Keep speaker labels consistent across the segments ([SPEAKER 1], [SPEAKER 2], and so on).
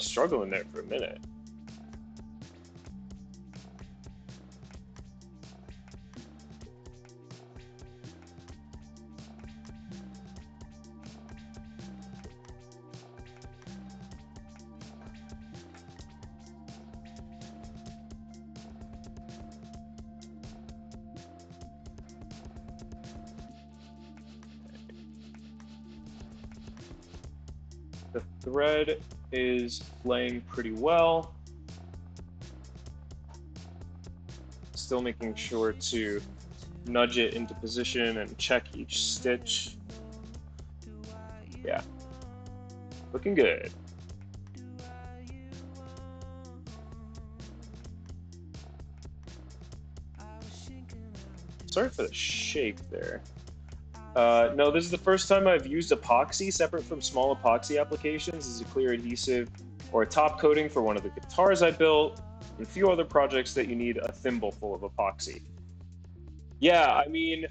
[SPEAKER 1] struggling there for a minute. The thread is laying pretty well. Still making sure to nudge it into position and check each stitch. Yeah, looking good. Sorry for the shake there. No, this is the first time I've used epoxy separate from small epoxy applications. This is a clear adhesive or a top coating for one of the guitars I built and a few other projects that you need a thimble full of epoxy. Yeah, I mean,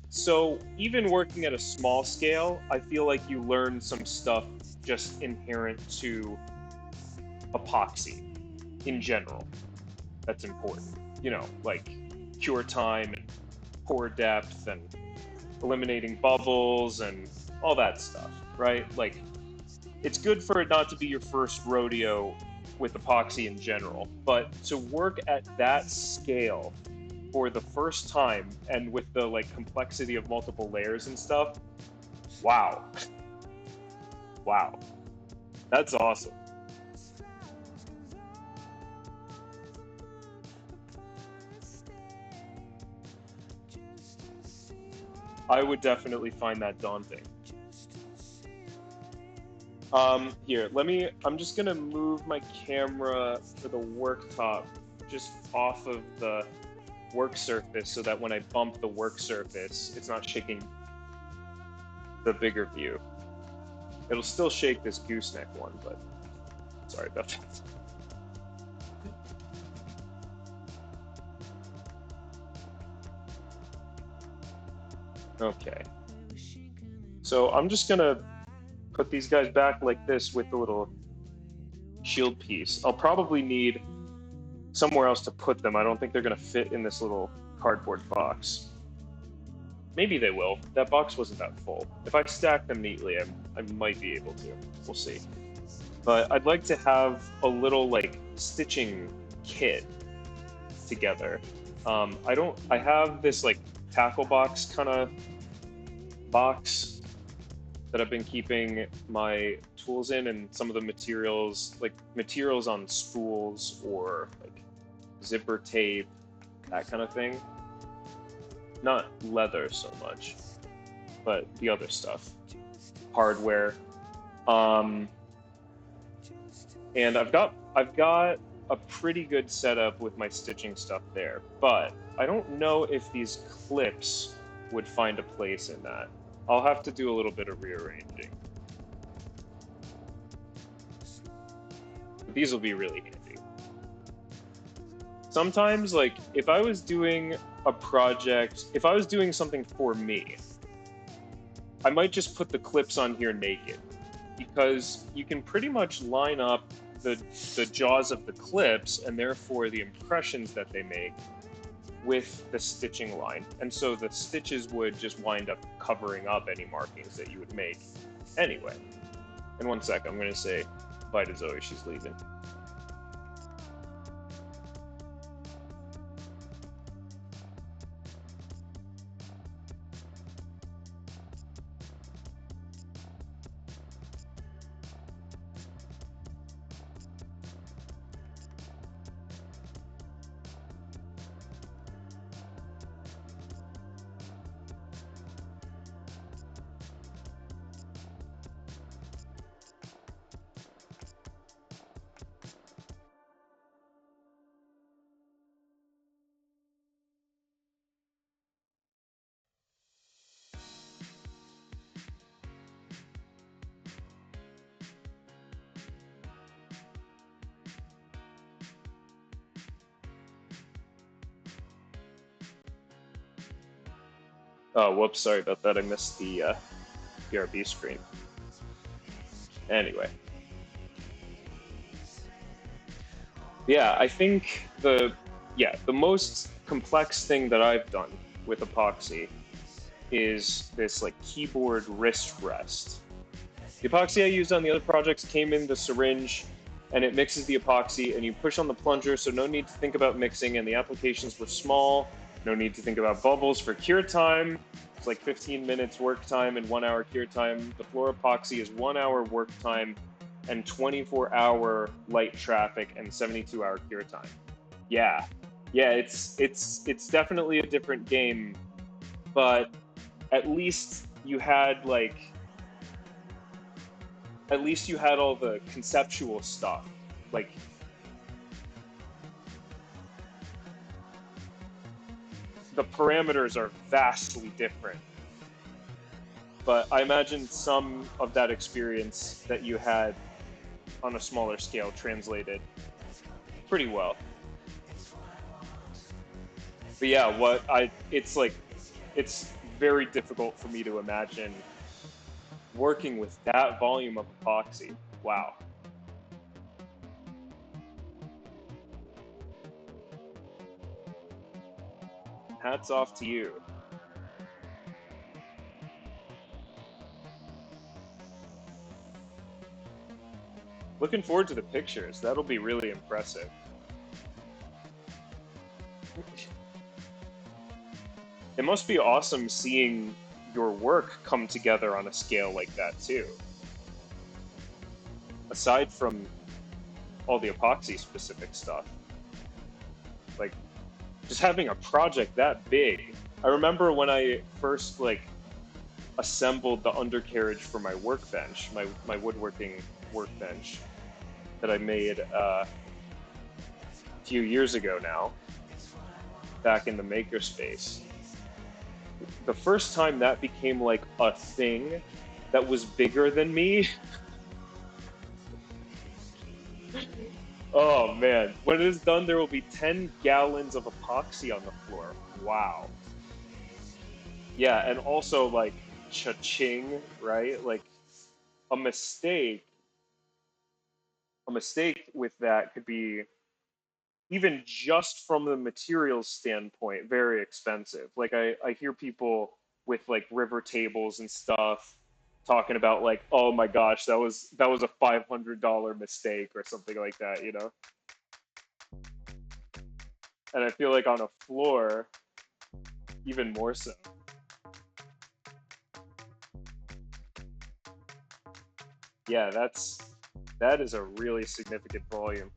[SPEAKER 1] so even working at a small scale, I feel like you learn some stuff just inherent to epoxy in general. That's important. You know, like cure time and pour depth and eliminating bubbles and all that stuff, right? Like, it's good for it not to be your first rodeo with epoxy in general, but to work at that scale for the first time and with the like complexity of multiple layers and stuff, wow. Wow. That's awesome. I would definitely find that daunting. Here, I'm just gonna move my camera for the worktop just off of the work surface so that when I bump the work surface, it's not shaking the bigger view. It'll still shake this gooseneck one, but sorry about that. Okay. So I'm just gonna put these guys back like this with the little shield piece. I'll probably need somewhere else to put them. I don't think they're gonna fit in this little cardboard box. Maybe they will. That box wasn't that full. If I stack them neatly, I might be able to. We'll see. But I'd like to have a little like stitching kit together. I have this like tackle box kind of box that I've been keeping my tools in and some of the materials, like materials on spools or like zipper tape, that kind of thing. Not leather so much, but the other stuff, hardware. Um, and I've got a pretty good setup with my stitching stuff there, but I don't know if these clips would find a place in that. I'll have to do a little bit of rearranging. These will be really handy. Sometimes, like, if I was doing a project, if I was doing something for me, I might just put the clips on here naked because you can pretty much line up the jaws of the clips and therefore the impressions that they make with the stitching line. And so the stitches would just wind up covering up any markings that you would make anyway. In one sec, I'm going to say bye to Zoe. She's leaving. Oh, whoops, sorry about that. I missed the PRB screen. Anyway. Yeah, I think the most complex thing that I've done with epoxy is this like keyboard wrist rest. The epoxy I used on the other projects came in the syringe and it mixes the epoxy and you push on the plunger, so no need to think about mixing, and the applications were small, no need to think about bubbles for cure time. It's like 15 minutes work time and 1 hour cure time. The floor epoxy is 1 hour work time and 24-hour light traffic and 72-hour cure time. Yeah. Yeah, it's definitely a different game, but at least you had like at least you had all the conceptual stuff. Like the parameters are vastly different, but I imagine some of that experience that you had on a smaller scale translated pretty well. But yeah, what I it's like it's very difficult for me to imagine working with that volume of epoxy. Wow. Hats off to you. Looking forward to the pictures. That'll be really impressive. It must be awesome seeing your work come together on a scale like that too. Aside from all the epoxy specific stuff, like just having a project that big. I remember when I first like assembled the undercarriage for my workbench, my woodworking workbench that I made a few years ago now, back in the makerspace. The first time that became like a thing that was bigger than me. Oh man, when it is done, there will be 10 gallons of epoxy on the floor. Wow. Yeah, and also like cha-ching, right? Like a mistake, a mistake with that could be even just from the materials standpoint, very expensive. Like I hear people with like river tables and stuff talking about like, oh my gosh, that was a $500 mistake or something like that, you know? And I feel like on a floor, even more so. Yeah, that is a really significant volume.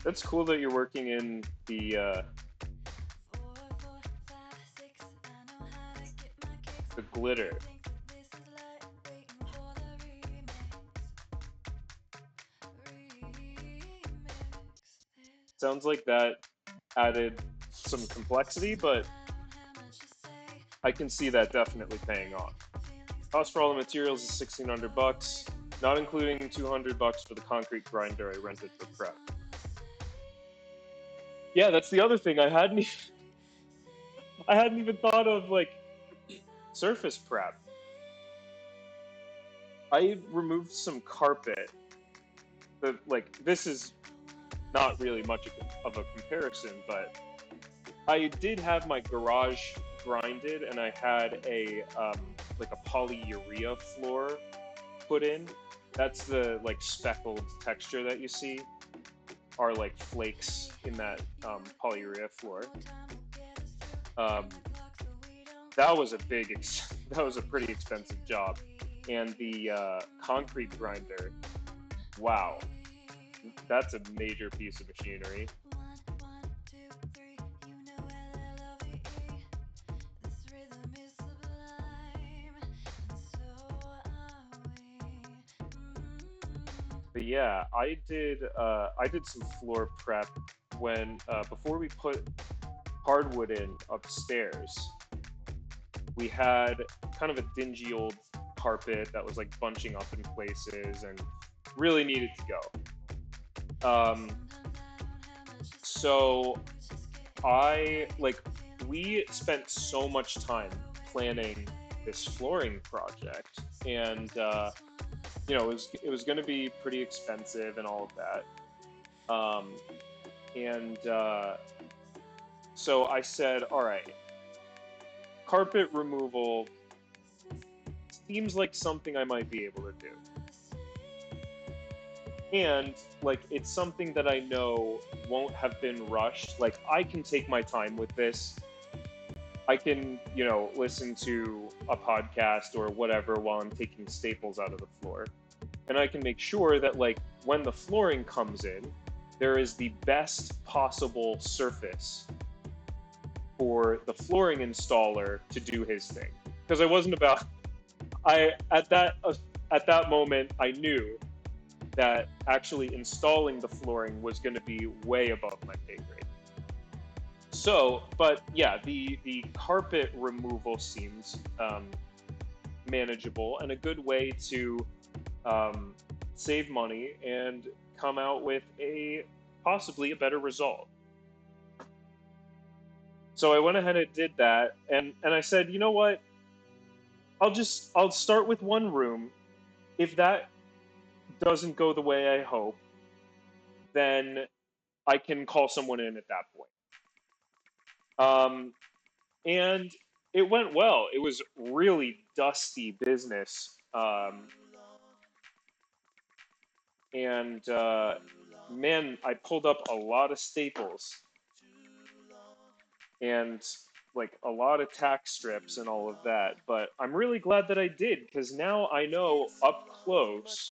[SPEAKER 1] That's cool that you're working in the glitter. Sounds like that added some complexity, but I can see that definitely paying off. Cost for all the materials is 1,600 bucks, not including 200 bucks for the concrete grinder I rented for prep. Yeah, that's the other thing I hadn't even thought of like surface prep. I removed some carpet. The like this is not really much of a comparison, but I did have my garage grinded, and I had a like a polyurea floor put in. That's the like speckled texture that you see are like flakes in that polyurea floor. Um, that was a that was a pretty expensive job, and the concrete grinder. Wow, that's a major piece of machinery. But yeah, I did some floor prep when before we put hardwood in upstairs. We had kind of a dingy old carpet that was like bunching up in places, and really needed to go. So we spent so much time planning this flooring project, and it was going to be pretty expensive and all of that. And So I said, all right, carpet removal seems like something I might be able to do. And it's something that I know won't have been rushed. Like I can take my time with this. I can, listen to a podcast or whatever while I'm taking staples out of the floor. And I can make sure that when the flooring comes in, there is the best possible surface for the flooring installer to do his thing. Because I wasn't about I at that moment I knew that actually installing the flooring was going to be way above my pay grade. So, but yeah, the carpet removal seems manageable and a good way to um, save money and come out with a possibly a better result. So I went ahead and did that, and I said, you know what? I'll start with one room. If that doesn't go the way I hope, then I can call someone in at that point. Um, and it went well. It was really dusty business, and man, I pulled up a lot of staples and a lot of tack strips and all of that. But I'm really glad that I did because now I know up close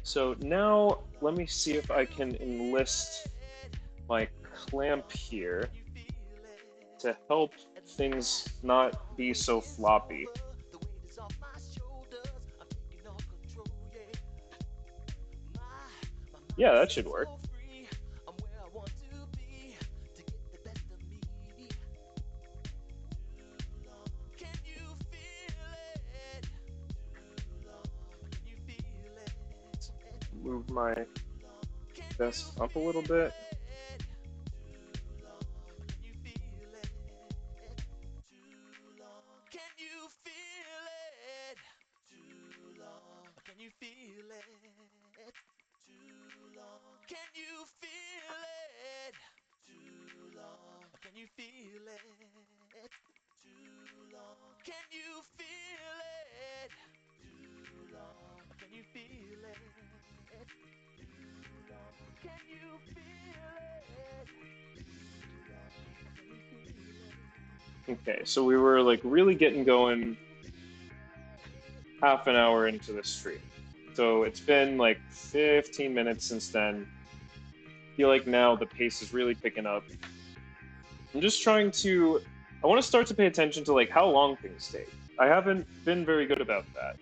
[SPEAKER 1] So now let me see if I can enlist my clamp here to help things not be so floppy. Yeah, that should work. Move my desk up a little bit. Okay, so we were like really getting going half an hour into the stream. So it's been like 15 minutes since then. I feel like now the pace is really picking up. I'm just trying to, I want to start to pay attention to like how long things take. I haven't been very good about that.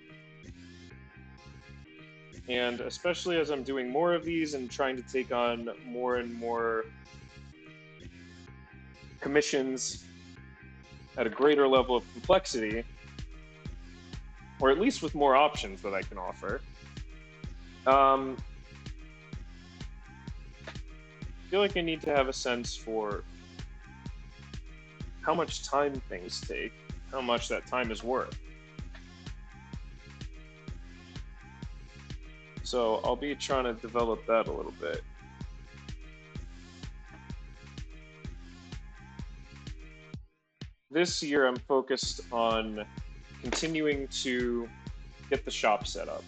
[SPEAKER 1] And especially as I'm doing more of these and trying to take on more and more commissions at a greater level of complexity, or at least with more options that I can offer. I feel like I need to have a sense for how much time things take, how much that time is worth. So I'll be trying to develop that a little bit. This year I'm focused on continuing to get the shop set up.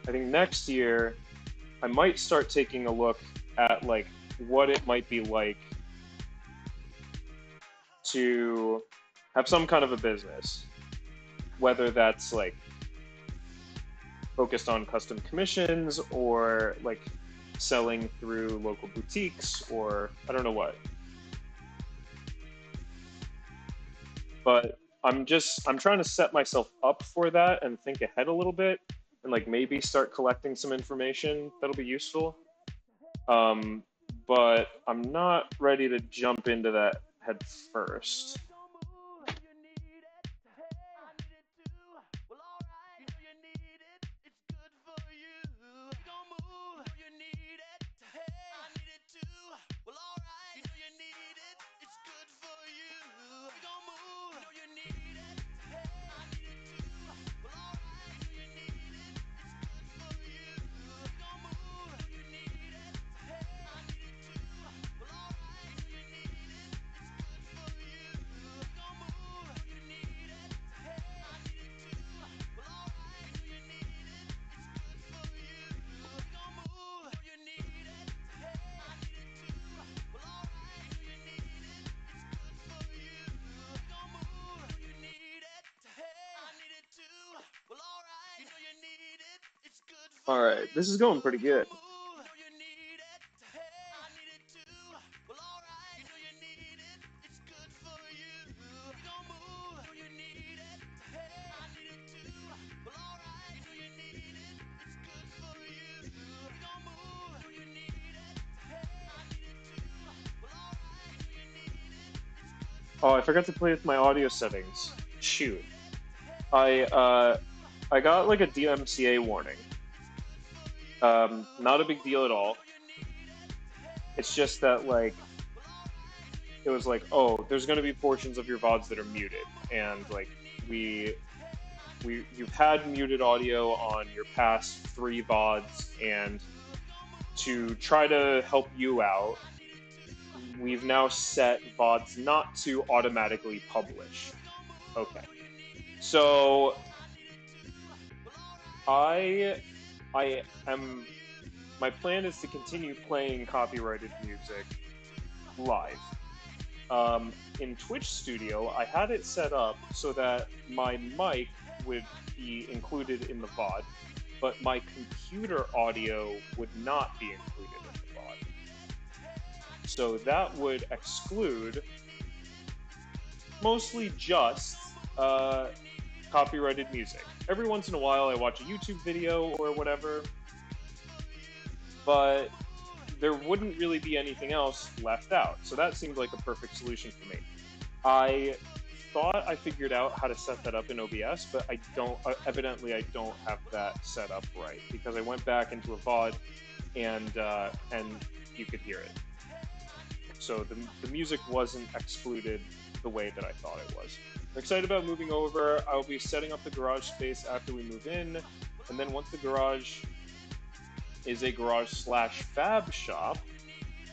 [SPEAKER 1] I think next year I might start taking a look at like what it might be like to have some kind of a business, whether that's like focused on custom commissions or like selling through local boutiques or I don't know what. But I'm trying to set myself up for that and think ahead a little bit and like maybe start collecting some information that'll be useful. Um, but I'm not ready to jump into that head first. All right, this is going pretty good. Oh, I forgot to play with my audio settings. Shoot. I got like a DMCA warning. Not a big deal at all. It's just that like it was like, oh, there's gonna be portions of your VODs that are muted, and like we you've had muted audio on your past 3 VODs, and to try to help you out, we've now set VODs not to automatically publish. Okay. So I am my plan is to continue playing copyrighted music live. In Twitch Studio, I had it set up so that my mic would be included in the VOD, but my computer audio would not be included in the VOD. So that would exclude mostly just copyrighted music. Every once in a while I watch a YouTube video or whatever, but there wouldn't really be anything else left out. So that seemed like a perfect solution for me. I thought I figured out how to set that up in OBS, but I don't, evidently I don't have that set up right, because I went back into a VOD and you could hear it. So the music wasn't excluded the way that I thought it was. I'm excited about moving over. I'll be setting up the garage space after we move in, and then once the garage is a garage/fab shop,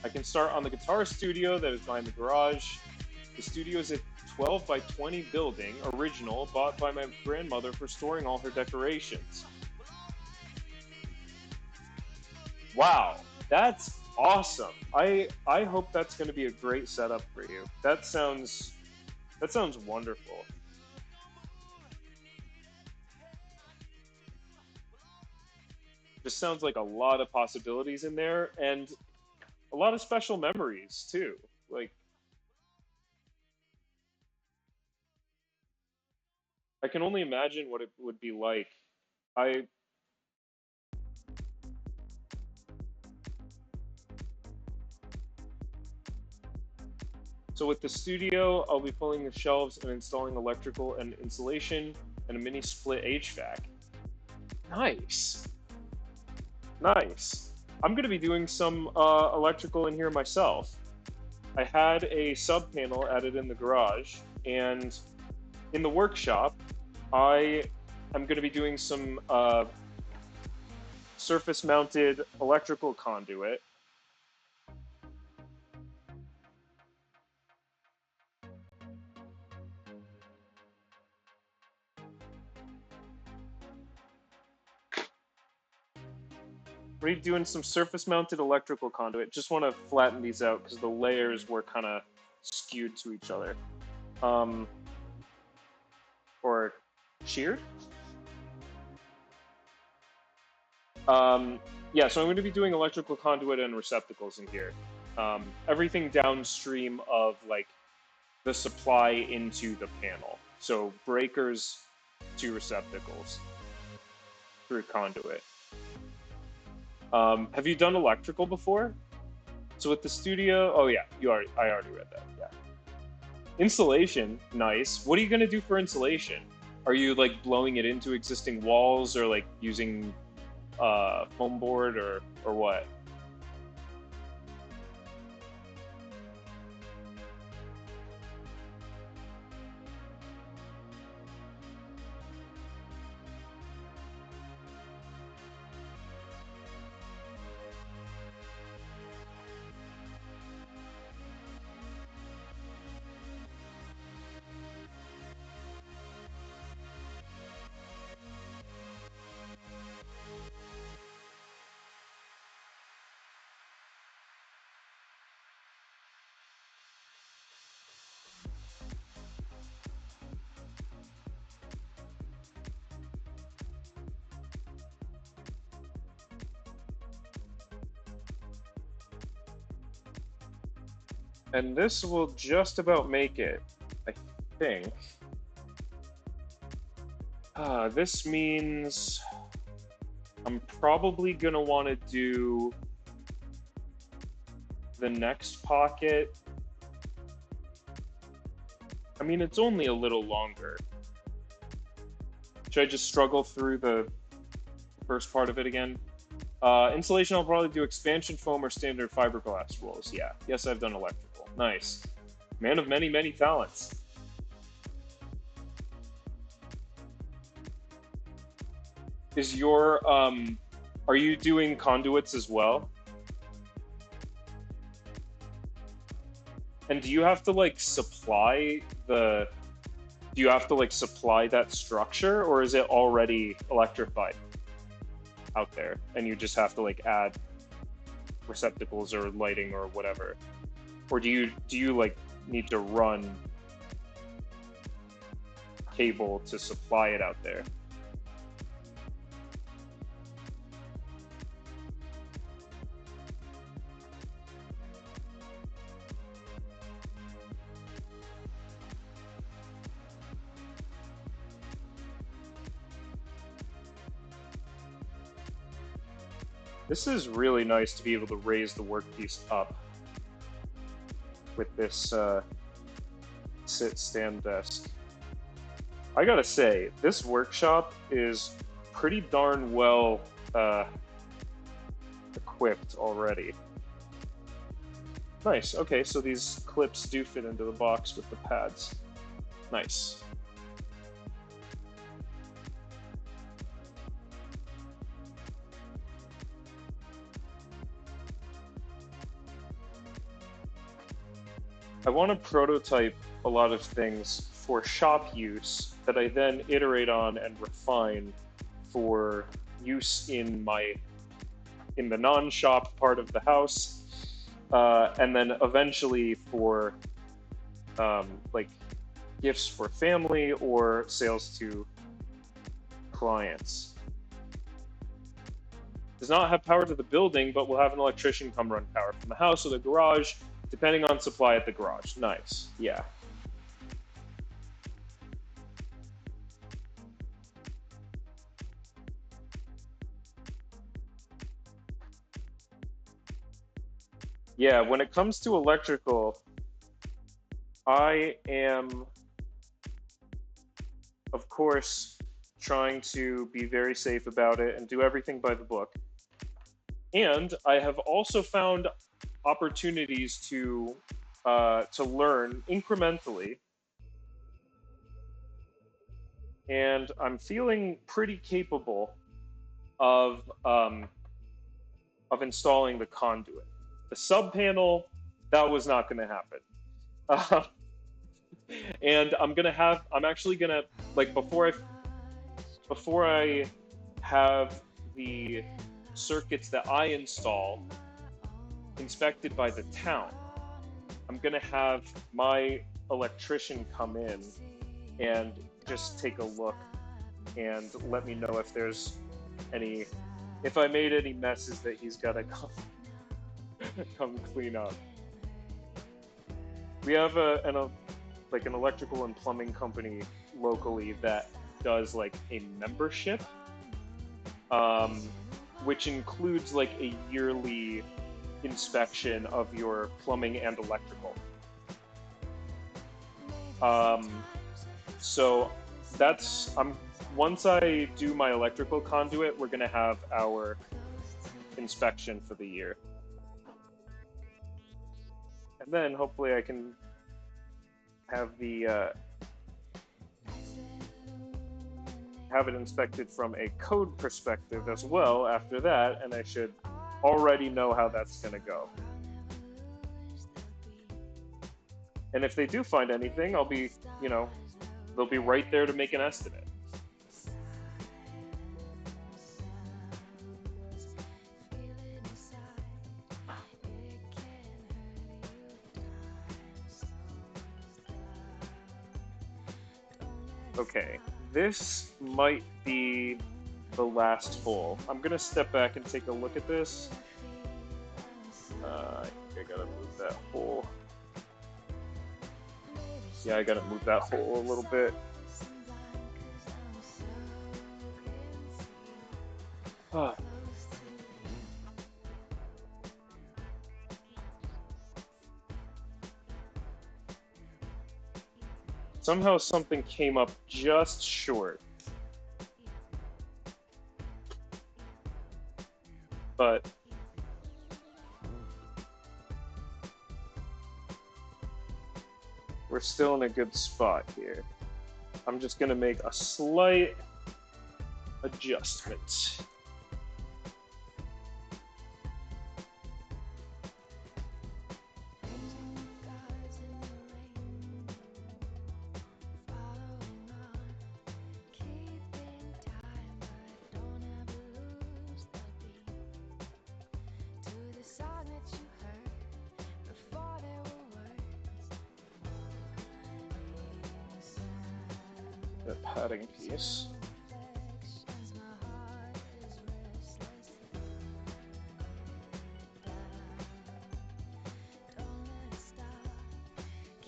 [SPEAKER 1] I can start on the guitar studio that is behind the garage. The studio is a 12 by 20 building, original, bought by my grandmother for storing all her decorations. Wow, that's awesome. I hope that's going to be a great setup for you. That sounds wonderful. Just sounds like a lot of possibilities in there, and a lot of special memories too. Like, I can only imagine what it would be like. I So with the studio, I'll be pulling the shelves and installing electrical and insulation and a mini split HVAC. Nice. Nice. I'm going to be doing some electrical in here myself. I had a sub panel added in the garage, and in the workshop, I am going to be doing some surface mounted electrical conduit. We're doing some surface mounted electrical conduit. Just want to flatten these out because the layers were kind of skewed to each other. Or sheared? Yeah, so I'm going to be doing electrical conduit and receptacles in here. Everything downstream of like the supply into the panel. So breakers to receptacles through conduit. Have you done electrical before? So with the studio, oh yeah, I already read that. Yeah. Insulation, nice. What are you gonna do for insulation? Are you like blowing it into existing walls, or like using foam board, or what? And this will just about make it, I think. This means I'm probably gonna want to do the next pocket. I mean, it's only a little longer. Should I just struggle through the first part of it again? Insulation, I'll probably do expansion foam or standard fiberglass rolls. Yeah, yes, I've done electrical. Nice. Man of many, many talents. Is your, are you doing conduits as well? And do you have to like supply the, do you have to like supply that structure, or is it already electrified out there and you just have to like add receptacles or lighting or whatever? Or do you like need to run cable to supply it out there? This is really nice to be able to raise the workpiece up with this sit-stand desk. I gotta say, this workshop is pretty darn well equipped already. Nice. Okay, so these clips do fit into the box with the pads. Nice. I want to prototype a lot of things for shop use that I then iterate on and refine for use in the non-shop part of the house, and then eventually for like gifts for family or sales to clients. Does not have power to the building, but will have an electrician come run power from the house or the garage, depending on supply at the garage. Nice. Yeah. Yeah, when it comes to electrical, I am, of course, trying to be very safe about it and do everything by the book. And I have also found opportunities to learn incrementally, and I'm feeling pretty capable of installing the conduit. The sub panel, that was not going to happen. Uh, and I'm actually gonna, like, before I have the circuits that I install inspected by the town, I'm gonna have my electrician come in and just take a look and let me know if there's if I made any messes that he's gotta come clean up. We have an electrical and plumbing company locally that does like a membership, which includes like a yearly inspection of your plumbing and electrical. So once I do my electrical conduit, we're gonna have our inspection for the year. And then hopefully I can have have it inspected from a code perspective as well after that, and I should already know how that's going to go. And if they do find anything, they'll be right there to make an estimate. Okay, this might be the last hole. I'm gonna step back and take a look at this. I think I gotta move that hole. Yeah, I gotta move that hole a little bit. Ah. Somehow something came up just short. But we're still in a good spot here. I'm just going to make a slight adjustment. The padding piece.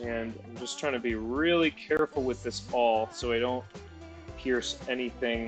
[SPEAKER 1] And I'm just trying to be really careful with this awl so I don't pierce anything